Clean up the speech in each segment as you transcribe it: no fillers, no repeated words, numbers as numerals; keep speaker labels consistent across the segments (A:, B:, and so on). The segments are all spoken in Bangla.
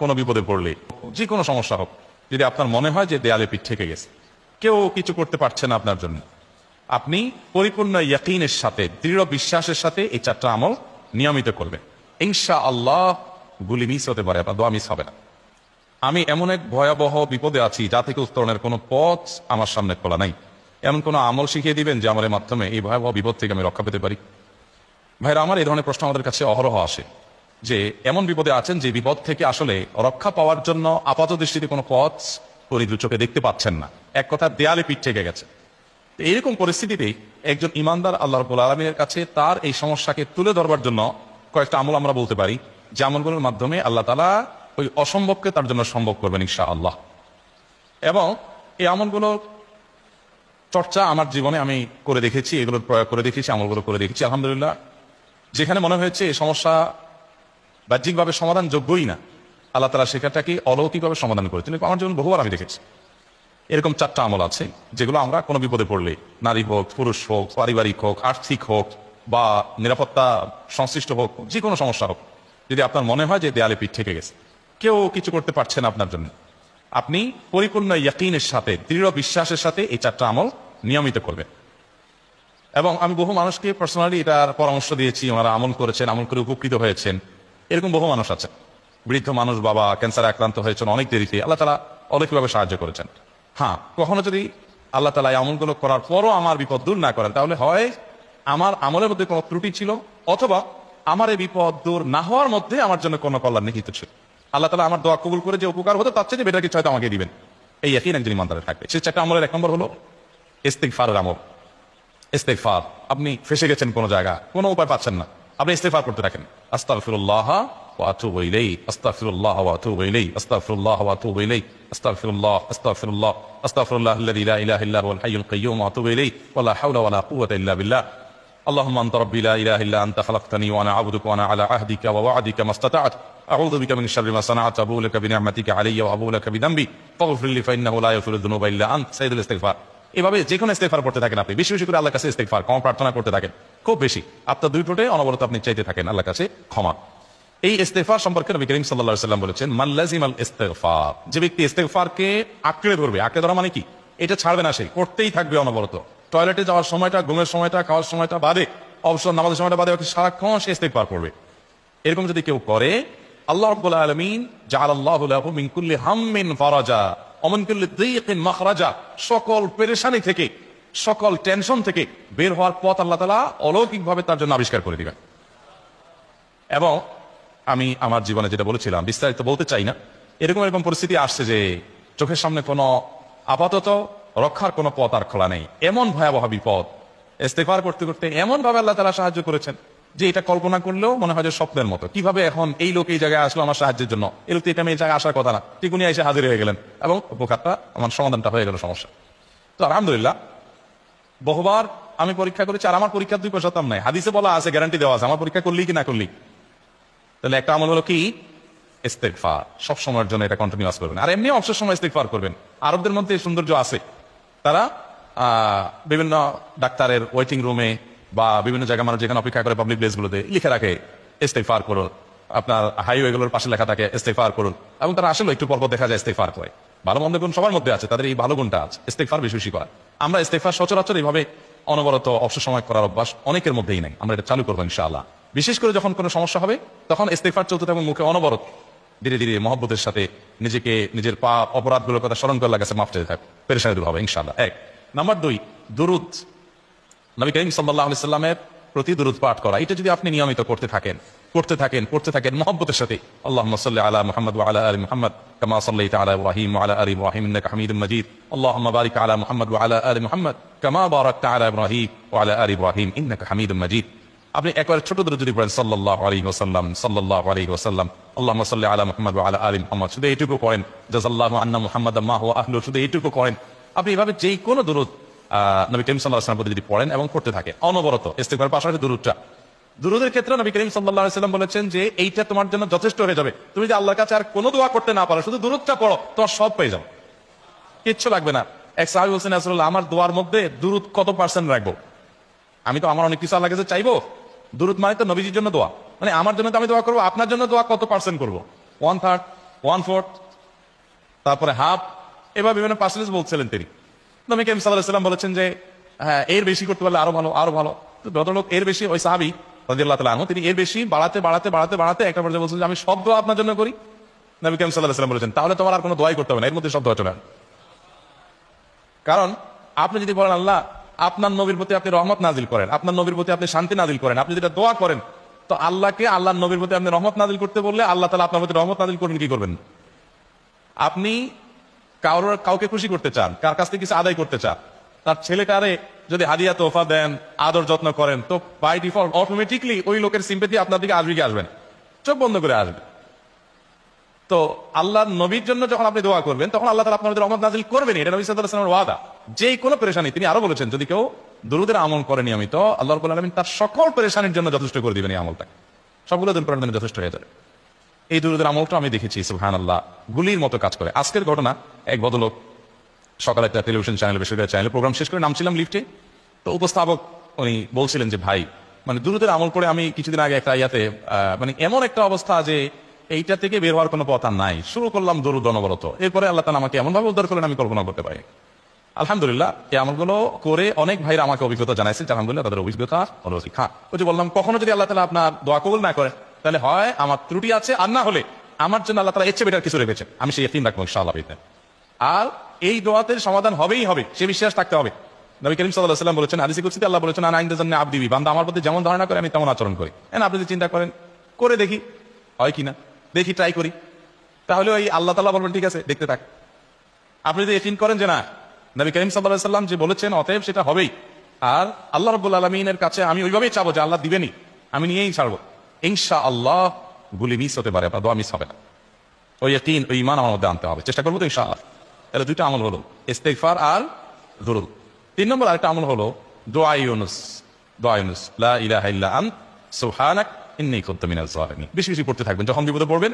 A: কোনো বিপদে পড়লে, যে কোনো সমস্যা হোক, যদি আপনার মনে হয় যে দেয়ালে পিঠ থেকে গেছে, কেউ কিছু করতে পারছে না আপনার জন্য, আপনি পরিপূর্ণ ইয়াকিনের সাথে, দৃঢ় বিশ্বাসের সাথে এই চারটা আমল নিয়মিত করবেন। ইনশাআল্লাহ গুলি মিস হতে পারে, আপনার দোয়া মিস হবে না। আমি এমন এক ভয়াবহ বিপদে আছি যা থেকে উত্তরণের কোনো পথ আমার সামনে খোলা নাই, এমন কোনো আমল শিখিয়ে দিবেন যে আমার মাধ্যমে এই ভয়াবহ বিপদ থেকে আমি রক্ষা পেতে পারি। ভাইরা আমার, এই ধরনের প্রশ্ন আমাদের কাছে অহরহ আসে যে এমন বিপদে আছেন যে বিপদ থেকে আসলে রক্ষা পাওয়ার জন্য আপাত দৃষ্টিতে কোনো পথ পরিদু চোখে দেখতে পাচ্ছেন না, এক কথা দেয়ালে পিঠ থেকে গেছে। এইরকম পরিস্থিতিতে একজন ইমানদার আল্লাহ রাব্বুল আলামিনের কাছে তার এই সমস্যাকে তুলে ধরবার জন্য কয়েকটা আমল আমরা বলতে পারি, যে আমলগুলোর মাধ্যমে আল্লাহ তাআলা ওই অসম্ভবকে তার জন্য সম্ভব করবেন ইনশাআল্লাহ। এবং এই আমলগুলোর চর্চা আমার জীবনে আমি করে দেখেছি, এগুলোর প্রয়োগ করে দেখেছি, আমলগুলো করে দেখেছি। আলহামদুলিল্লাহ, যেখানে মনে হয়েছে এই সমস্যা বাহ্যিকভাবে সমাধান যোগ্যই না, আল্লাহ তাআলা সেখানটাকে অলৌকিকভাবে সমাধান করেছেন। আমার জীবন বহুবার আমি দেখেছি। এরকম চারটা আমল আছে যেগুলো আমরা কোনো বিপদে পড়লে, নারী হোক, পুরুষ হোক, পারিবারিক হোক, আর্থিক হোক, বা নিরাপত্তা সংশ্লিষ্ট হোক, যে কোনো সমস্যা হোক, যদি আপনার মনে হয় যে দেয়ালে পিঠ থেকে গেছে, কেউ কিছু করতে পারছে না আপনার জন্য, আপনি পরিপূর্ণ ইয়াকিনের সাথে, দৃঢ় বিশ্বাসের সাথে এই চারটা আমল নিয়মিত করবেন। এবং আমি বহু মানুষকে পার্সোনালি এটার পরামর্শ দিয়েছি, ওনারা আমল করেছেন, আমল করে উপকৃত হয়েছেন। এরকম বহু মানুষ আছে, বৃদ্ধ মানুষ, বাবা ক্যান্সারে আক্রান্ত হয়েছেন অনেক দেরিতে, আল্লাহ তাআলা অলৌকিকভাবে সাহায্য করেছেন। হ্যাঁ, কখনো যদি আল্লাহ তাআলা এই আমলগুলো করার পরও আমার বিপদ দূর না করেন, তাহলে হয় আমার আমলের মধ্যে কোনো ত্রুটি ছিল, অথবা আমার এই বিপদ দূর না হওয়ার মধ্যে আমার জন্য কোনো কল্যাণ নিহিত ছিল। আল্লাহ তাআলা আমার দোয়া কবুল করে যে উপকার হতো তার চেয়ে বেটার কিছু হয়তো আমাকে দিবেন, এই ইয়াকিন একজন ইমানদারের থাকবে। সে চারটা আমলের এক নম্বর হলো ইস্তিগফারের আমল। ইস্তিগফার, আপনি ফেসে গেছেন কোনো জায়গা, কোনো উপায় পাচ্ছেন না, আপনি ইস্তিগফার করতে থাকেন। আস্তাগফিরুল্লাহ ওয়া আতুবু ইলাইহি, আস্তাগফিরুল্লাহ ওয়া আতুবু ইলাইহি, আস্তাগফিরুল্লাহ ওয়া আতুবু ইলাইহি, আস্তাগফিরুল্লাহ, আস্তাগফিরুল্লাহ, আস্তাগফিরুল্লাহাল্লাযী লা ইলাহা ইল্লা হুয়াল হাইয়ুল কাইয়্যুম ওয়া আতুবু ইলাইহি ওয়া লা হাওলা ওয়া লা কুওয়াতা ইল্লা বিল্লাহ। আল্লাহুম্মা আনতা রাব্বী লা ইলাহা ইল্লা আনতা খালাকতানি ওয়া আনা আবদুকা ওয়া আনা আলা আহদিকা ওয়া ওয়া'দিকা মাসতাতা'তু আউযু বিকা মিন শাররি মা সানা'তু আবু'ু লাকা বিনি'মাতিকা আলাইয়া ওয়া আবু'ু লাকা বিযামবি ফাগফির লি ফাইন্নাহু লা ইয়াগফিরুয যুনুবা ইল্লা আনতা। সাইয়্যিদুল ইস্তিগফার। এভাবে যে কোনো ইস্তিগফার করতে থাকেন, আপনি বেশি বেশি করে আল্লাহর কাছে ইস্তিগফার, ক্ষমা প্রার্থনা করতে থাকেন, খুব বেশি, আপনার দুই ঠোঁটে অনবরত আপনি চাইতে থাকেন আল্লাহর কাছে ক্ষমা। এই ইস্তিগফার সম্পর্কে নবী করিম সাল্লাল্লাহু আলাইহি ওয়াসাল্লাম বলেছেন, মান লাজিমাল ইস্তিগফার, যে ব্যক্তি ইস্তিগফারকে আঁকড়ে ধরবে, আঁকড়ে ধরা মানে কি, এটা ছাড়বে না, সে করতেই থাকবে অনবরত। টয়লেটে যাওয়ার সময়টা, ঘুমের সময়টা, খাওয়ার সময়টা বাদে, অবসর নামাজের সময়টা বাদে সারাক্ষণ সে ইস্তিগফার করবে। এরকম যদি কেউ করে, আল্লাহ রাব্বুল আলামিন জাআলাল্লাহু লাহু মিন কুল্লি হাম্মিন ফারাজা ওয়া মিন কুল্লি দীকিন মাখরাজা, সকল পেরেশানি থেকে, সকল টেনশন থেকে বের হওয়ার পথ আল্লাহ তাআলা অলৌকিকভাবে তার জন্য আবিষ্কার করে দিবেন। এবং আমি আমার জীবনে যেটা বলেছিলাম, বিস্তারিত বলতে চাই না, এরকম পরিস্থিতি আসছে যে চোখের সামনে কোনো আপাতত রক্ষার কোনো পথ আর খোলা নেই, এমন ভয়াবহ বিপদ। ইস্তিগফার করতে করতে এমন ভাবে আল্লাহ তাআলা সাহায্য করেছেন যে এটা কল্পনা করলেও মনে হয় যে স্বপ্নের মতো। কিভাবে এখন এই লোক এই জায়গায় আসলো আমার সাহায্যের জন্য, এই লোক তো এটা এই জায়গায় আসার কথা না, ঠিক উনি এসে হাজির হয়ে গেলেন এবং উপকারটা, আমার সমাধানটা হয়ে গেল সমস্যা। তো আলহামদুলিল্লাহ, বহুবার আমি পরীক্ষা করেছি, আর আমার পরীক্ষার 2% নাই, হাদিসে বলা আছে, গ্যারান্টি দেওয়া আছে, আমার পরীক্ষা করলি কি না করলি। তাহলে একটা আমল হলো কি, ইস্তিগফার। সব সময়ের জন্য এটা কন্টিনিউয়াস করবেন, আর এমনি অবসর সময় ইস্তিগফার করবেন। আরবদের মধ্যে সৌন্দর্য আছে, তারা বিভিন্ন ডাক্তারের ওয়েটিং রুমে বা বিভিন্ন জায়গায় মানুষ যেখানে অপেক্ষা করে পাবলিক প্লেসগুলোতে লিখে রাখে ইস্তিগফার করুন, আপনার হাইওয়েগুলোর পাশে লেখা থাকে ইস্তিগফার করুন, এবং তারা আসলে একটু পরপর দেখা যায় ইস্তিগফার করে। ভালো মন্দ গুণ সবার মধ্যে আছে, তাদের এই ভালো গুণটা আছে, ইস্তিগফার বেশি বেশি করা। আমরা ইস্তিগফার সচরাচর এইভাবে অনবরত অবসর সময় করার অভ্যাস অনেকের মধ্যেই নাই, আমরা এটা চালু করবো ইনশাআল্লাহ। বিশেষ করে যখন কোনো সমস্যা হবে তখন ইস্তিগফার চলতে থাকবে মুখে অনবরত, ধীরে ধীরে মহব্বতের সাথে নিজেকে, নিজের পাপ অপরাধগুলোর কথা স্মরণ করে আল্লাহর কাছে মাফ চাইতে থাকবে, পেরেশানি দূর হবে ইনশাআল্লাহ। এক নাম্বার 2, দুরূদ। নবী করিম সাল্লাল্লাহু আলাইহি সাল্লামের প্রতি দুরূদ পাঠ করা, এটা যদি আপনি নিয়মিত করতে থাকেন মহব্বতের সাথে, আল্লাহুম্মা সাল্লি আলা মুহাম্মদ ওয়া আলা আলি মুহাম্মদ কামা সাল্লাইতা আলা ইব্রাহিম ওয়া আলা আলি ইব্রাহিম ইন্নাকা হামিদুম মাজিদ, আল্লাহুম্মা বারিক আলা মুহাম্মদ ওয়া আলা আলি মুহাম্মদ কামা বারাকতা আলা ইব্রাহিম ওয়া আলা আলি ইব্রাহিম ইন্নাকা হামিদুম মাজিদ। আপনি একবার ছোট দুরূদ যদি পড়েন, সাল্লাল্লাহু আলাইহি ওয়াসাল্লাম, সাল্লাল্লাহু আলাইহি ওয়াসাল্লাম, আল্লাহুম্মা সাল্লি আলা মুহাম্মদ ওয়া আলা আলি মুহাম্মদ, শুধু এইটুকু করেন, জাযাল্লাহু আন্না মুহাম্মাদাম মা হুয়া আহলু, শুধু এইটুকু করেন। আপনি এভাবে যেই কোনো দুরূদ নবী করিম সাল্লাল্লাহু আলাইহি ওয়াসাল্লাম যদি পড়েন এবং করতে থাকে অনবরত, ইস্তিগফারের পাশাপাশি দুরূদের ক্ষেত্রে নবী করিম সাল্লাল্লাহু আলাইহি ওয়াসাল্লাম বলেছেন যে এইটা তোমার জন্য যথেষ্ট হয়ে যাবে। তুমি যে আল্লাহর কাছে আর কোনো দোয়া করতে না পারো, শুধু দুরূদটা পড়ো, তোমার সব পেয়ে যাবে, কিচ্ছু লাগবে না। এক সাহাবী বলছেন, রাসূলুল্লাহ, আমার দোয়ার মধ্যে দুরূদ কত % রাখবো? আমি তো আমার অনেক কিছু আল্লাহর কাছে চাইবো, দুরূদ মানে তো নবীজির জন্য দোয়া, মানে আমার জন্য তো আমি দোয়া করবো, আপনার জন্য দোয়া কত % করবো? 1/3, 1/4, তারপরে হাফ, এবার বিভিন্ন পার্সেন্টেজ বলছিলেন তিনি। নবী করিম সাল্লাল্লাহু আলাইহি ওয়াসাল্লাম বলেছেন যে হ্যাঁ, এর বেশি করতে পারলে আরো ভালো, আরো ভালো। তো ভদ্রলোক এর বেশি, ওই সাহাবী রাদিয়াল্লাহু তাআলা আনহু, তিনি এর বেশি বাড়াতে বাড়াতে বাড়াতে বাড়াতে একটা পর্যায়ে বলছেন যে আমি সব দোয়া আপনার জন্য করি। নবী করিম সাল্লাল্লাহু আলাইহি ওয়াসাল্লাম বলেছেন তাহলে তোমার আর কোনো দোয়াই করতে হবে না, এর মধ্যে সব দোয়া চলে আসবে। কারণ আপনি যদি বলেন আল্লাহ আপনার নবীর প্রতি আপনি রহমত নাজিল করেন, আপনার নবীর প্রতি আপনি শান্তি নাজিল করেন, আপনি যেটা দোয়া করেন, তো আল্লাহকে আল্লাহর নবীর প্রতি আপনি রহমত নাজিল করতে বললে আল্লাহ তাআলা আপনার প্রতি রহমত নাজিল করবেন কি করবেন? আপনি কাউকে খুশি করতে চান, কার কাছ থেকে কিছু আদায় করতে চান, তার ছেলেটারে যদি হাদিয়া তোফা দেন, আদর যত্ন করেন, তো বাই ডিফল্ট অটোমেটিকলি ওই লোকের সিম্পেথি আপনার দিকে আসবে কি আসবেন? চোখ বন্ধ করে আসবে। তো আল্লাহর নবীর জন্য যখন আপনি দোয়া করবেন তখন আল্লাহ তাআলা আপনার মধ্যে রহমত নাজিল করবেন, এটা নবী সাল্লাল্লাহু আলাইহি ওয়াসাল্লামের ওয়াদা। যে কোনো পেরেশানি, তিনি আরো বলেছেন যদি কেউ দুরূদের আমল করে নিয়মিত, আল্লাহ রাব্বুল আলামিন তার সকল পেরেশানির জন্য যথেষ্ট করে দিবেন এই আমলটাকে, সবগুলো দূর করার জন্য যথেষ্ট হয়ে যাবে। এই দুরূদের আমলটা আমি দেখেছি সুবহানাল্লাহ গুলির মতো কাজ করে। আজকের ঘটনা, এক ভদ্রলোক সকালে একটা টেলিভিশন চ্যানেল, বেসরকারি চ্যানেলে প্রোগ্রাম শেষ করে নামছিলাম লিফটে, তো উপস্থাপক উনি বলছিলেন যে ভাই মানে দুরূদের আমল করে আমি কিছুদিন আগে একটা ইয়াতে মানে এমন একটা অবস্থা যে এইটা থেকে বের হওয়ার কোনো পথ আর নাই, শুরু করলাম দরুদ অনবরত, এরপরে আল্লাহ তাআলা আমাকে এমন ভাবে উদ্ধার করলেন আমি কল্পনা করতে পারি। আলহামদুলিল্লাহ এই আমলগুলো করে অনেক ভাইরা আমাকে অভিজ্ঞতা জানাইছে, আলহামদুলিল্লাহ তাদের অভিজ্ঞতা হলো শিক্ষা। ওই যে বললাম কখনো যদি আল্লাহ তাআলা আপনার দোয়া কবুল না করে তাহলে হয় আমার ত্রুটি আছে, আর না হলে আমার জন্য আল্লাহ তাআলা এর চেয়ে বেটার কিছু রেখেছেন, আমি সেই ইয়াকিন রাখবো ইনশাআল্লাহ। আর এই দোয়াতে সমাধান হবেই হবে, সে বিশ্বাস থাকতে হবে। নবী করিম সাল্লাল্লাহু আলাইহি ওয়াসাল্লাম বলেছেন, হাদিসে কুদসিতে আল্লাহ বলেছেন আনা ইনদা জান্নি আবদি বি, বান্দা আমার প্রতি যেমন ধারণা করে আমি তেমন আচরণ করি। আপনি যদি চিন্তা করেন করে দেখি হয় কিনা, দেখি ট্রাই করি, তাহলে ওই আল্লাহ তাআলা বলবেন ঠিক আছে দেখতে থাক। আপনি যদি ইয়াকিন করেন যে না নবী করিম সাল্লাল্লাহু আলাইহি ওয়াসাল্লাম যে বলেছেন অতএব সেটা হবেই, আর আল্লাহ রাব্বুল আলামিনের কাছে আমি ওইভাবেই চাবো যে আল্লাহ দিবেনই, আমি নিয়েই ছাড়বো, ইনশাআল্লাহ গুলি মিস হতে পারে, আপনার দোয়া মিস হবে না। ওই ইয়াকিন, ওই ঈমান আমার মধ্যে আনতে হবে, চেষ্টা করবো তো ইনশাআল্লাহ। তাহলে দুইটা আমল হলো ইস্তিগফার আর দুরূদ। 3 নম্বর আরেকটা আমল হলো দোয়া ইউনুস। দোয়া ইউনুস, লা ইলাহা ইল্লা আনত সুবহানাক ইন্নী কুনতু মিনাজ জালিমিন। বেশি বেশি পড়তে থাকবেন, যখন বিপদে পড়বেন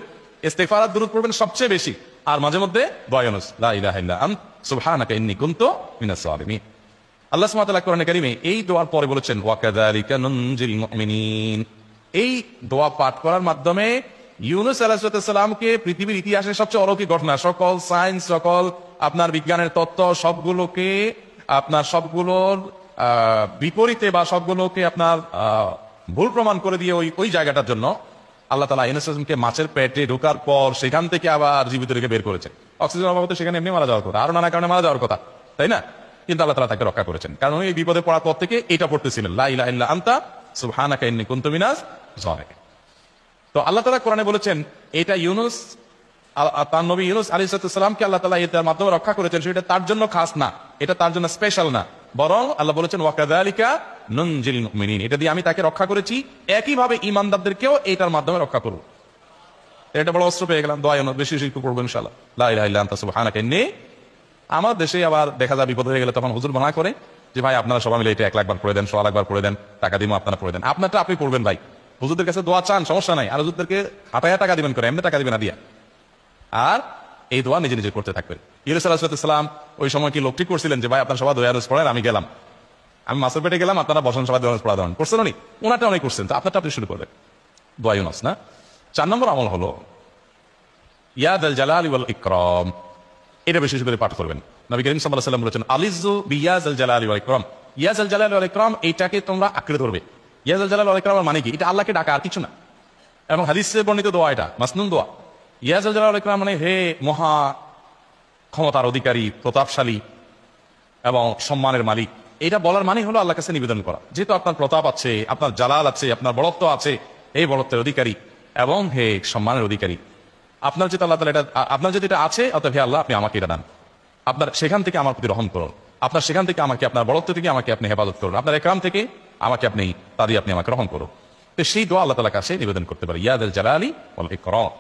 A: ইস্তিগফার আর দুরূদ পড়বেন সবচেয়ে বেশি, আর মাঝে মধ্যে দোয়া ইউনুস, লা ইলাহা ইল্লা আনত সুবহানাকা ইন্নী কুনতু মিনাজ জালিমিন। আল্লাহ সুবহানাহু ওয়া তাআলা কোরআনে কারীমে এই দোয়ার পরে বলেছেন ওয়া কাযালিকা নুনজিল মুমিনিন। এই দোয়া পাঠ করার মাধ্যমে ইউনুস আলাইহিস সালামকে পৃথিবীর ইতিহাসের সবচেয়ে অলৌকিক ঘটনা, সকল সায়েন্স, সকল আপনার বিজ্ঞানের তত্ত্ব সবগুলোকে আপনার সবগুলোর বিপরীতে বা সবগুলোকে আপনার ভুল প্রমাণ করে দিয়ে ওই জায়গাটার জন্য আল্লাহ তাআলা ইউনুসকে মাছের পেটে ঢোকার পর সেখান থেকে আবার জীবিত রেখে বের করেছেন। অক্সিজেন অভাবে সেখানে এমনি মারা যাওয়ার কথা, আরো নানা কারণে মারা যাওয়ার কথা, তাই না? কিন্তু আল্লাহ তাআলা তাকে রক্ষা করেছেন, কারণ এই বিপদে পড়ার পর থেকে এটা পড়তেছিলেন, লা ইলাহা ইল্লা আনতা সুবহানাকা ইন্নী কুনতু মিনাজ জালিমিন। তো আল্লাহ তাআলা কোরআনে বলেছেন এটা ইউনুস, তার নবী ইউনুস আলাইহিস সালামকে আল্লাহ তাআলা এটার মাধ্যমে রক্ষা করেছেন, সেটা তার জন্য খাস না, এটা তার জন্য স্পেশাল না, বরং আল্লাহ বলেছেন ওয়া কাযালিকা নুনজিল মুমিনিন, এটা দিয়ে আমি তাকে রক্ষা করেছি, একইভাবে ঈমানদারদেরকেও এটার মাধ্যমে রক্ষা করব। এটা বড় অস্ত্র পেয়ে গেলাম, দোয়া ইউনুস বেশি বেশি করবো ইনশাআল্লাহ, লা ইলাহা ইল্লা আনতা সুবহানাকা ইন্নী। আমার দেশে আবার দেখা যায় বিপদ হয়ে গেলে তখন হুজুর মানা করে যে ভাই আপনারা সবাই মিলে এটা 1 লাখ বার পড়ে দেন, 100 লাখ বার পড়ে দেন, টাকা দিমো আপনারা পড়ে দেন। আপনারটা আপনি পড়বেন ভাই, হুজুরদের কাছে দোয়া চান সমস্যা নাই, আর হুজুরদেরকে হাতায়া টাকা দিবেন করে, এমনি টাকা দিবেন না দিয়া, আর এই দোয়া নিজে নিজে করতে থাকবেন। ইউনুস আলাইহিস সালাম ওই সময় কি লোক ঠিক করছিলেন যে ভাই আপনারা সবাই দোয়া ইউনুস পড়েন, আমি গেলাম, আমি মাছের পেটে গেলাম, আপনারা বসেন সবাই দোয়া ইউনুস পড়া দেন, করছেন উনি? ওনারটা অনেক করছেন, তো আপনারটা আপনি শুরু করবেন দোয়া ইউনুস না। 4 নম্বর আমল হলো ইয়া যাল জালালি ওয়াল ইকরাম, এটা বেশি বেশি করে পাঠ করবেন। নবী করিম সাল্লাল্লাহু আলাইহি ওয়াসাল্লাম বলেছেন আলিযু বিয়া যাল জালালি ওয়াল ইকরাম, ইয়া যাল জালালি ওয়াল ইকরাম, এইটাকে তোমরা আঁকড়ে ধরবে। ইয়া যাল জালালি ওয়াল ইকরাম মানে কি? এটা আল্লাহকে ডাকা, আর কিছু না, এবং হাদিসে বর্ণিত দোয়া, এটা মাসনুন দোয়া। ইয়া যাল জালালি ওয়াল ইকরাম মানে হে মহা ক্ষমতার অধিকারী, প্রতাপশালী এবং সম্মানের মালিক, এটা বলার মানে হলো আল্লাহর কাছে নিবেদন করা, যেহেতু আপনার প্রতাপ আছে, আপনার জালাল আছে, আপনার বড়ত্ব আছে, এই বড়ত্বের অধিকারী এবং হে সম্মানের অধিকারী, আপনার যেটা আল্লাহ তাআলা এটা আপনার যদি এটা আছে, অতএব হে আল্লাহ আপনি আমাকে এটা দান, আপনার সেখান থেকে আমার প্রতি রহম করুন, আপনার সেখান থেকে আমাকে, আপনার বড়ত্ব থেকে আমাকে আপনি হেফাজত করুন, আপনার একরাম থেকে আমাকে আপনি তাদের আপনি আমাকে রহম করুন। তো সেই দোয়া আল্লাহ তাআলার কাছে নিবেদন করতে পারি, ইয়া যাল জালালি ওয়াল ইকরাম।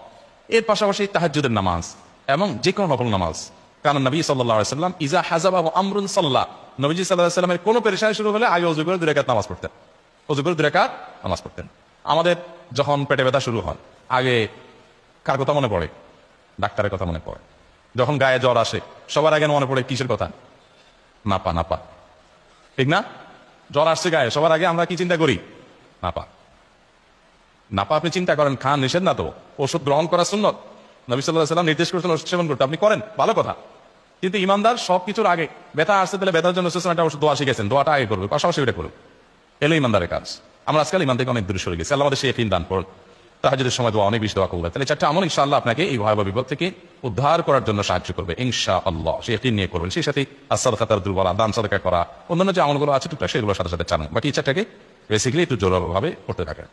A: এর পাশাপাশি তাহাজ্জুদের নামাজ এবং যে কোনো নফল নামাজ, কারণ নবী সাল্লাল্লাহু আলাইহি ওয়াসাল্লাম ইজা হাযাবাহু আমরুন সাল্লা, নবীজি সাল্লাল্লাহু আলাইহি ওয়াসাল্লামের কোনো পেরেশানি শুরু হলে আগে ওযু করে 2 রাকাত নামাজ পড়তেন, ওযু করে 2 রাকাত নামাজ পড়তেন। আমাদের যখন পেটে ব্যথা শুরু হয় আগে কার কথা মনে পড়ে? ডাক্তারের কথা মনে পড়ে। যখন গায়ে জ্বর আসে সবার আগে মনে পড়ে কিসের কথা? নাপা, নাপা, ঠিক না? জ্বর আসছে গায়ে, সবার আগে আমরা কি চিন্তা করি? নাপা। নাপা আপনি চিন্তা করেন, খান নিষেধ না তো, ওষুধ গ্রহণ করা সুন্নত, নবী সাল্লাল্লাহু আলাইহি ওয়াসাল্লাম নির্দেশ করেছেন ওষুধ সেবন করতে, আপনি করেন, ভালো কথা। কিন্তু ইমানদার সবকিছুর আগে ব্যথা আসছে, তাহলে ব্যথার জন্য একটা ওষুধ দোয়া শিখেছেন, দোয়াটা আগে করবে, পাশাপাশি ওটা করবে, এলো ইমানদারের কাজ। আমরা আজকাল ইমান থেকে অনেক দূরে সরে গেছি। আল্লাহ আমাদের সেই ইয়াকিন দান করুন। তাহাজ্জুদের সময় দোয়া অনেক বেশি দোয়া করবে, তাহলে চারটা আমল ইনশাআল্লাহ আপনাকে এই ভয়াবহ বিপদ থেকে উদ্ধার করার জন্য সাহায্য করবে ইনশাআল্লাহ। সেই ইয়াকিন নিয়ে করবেন। সেই সাথে as-সাদাকা তারদুল বালা, দান সাদাকা করা, অন্যান্য যে আমলগুলো আছে টুকটাক সেগুলোর সাথে সাথে চালান। বাকি এই চারটাকে বেসিক্যালি একটু জোরালোভাবে করতে থাকেন।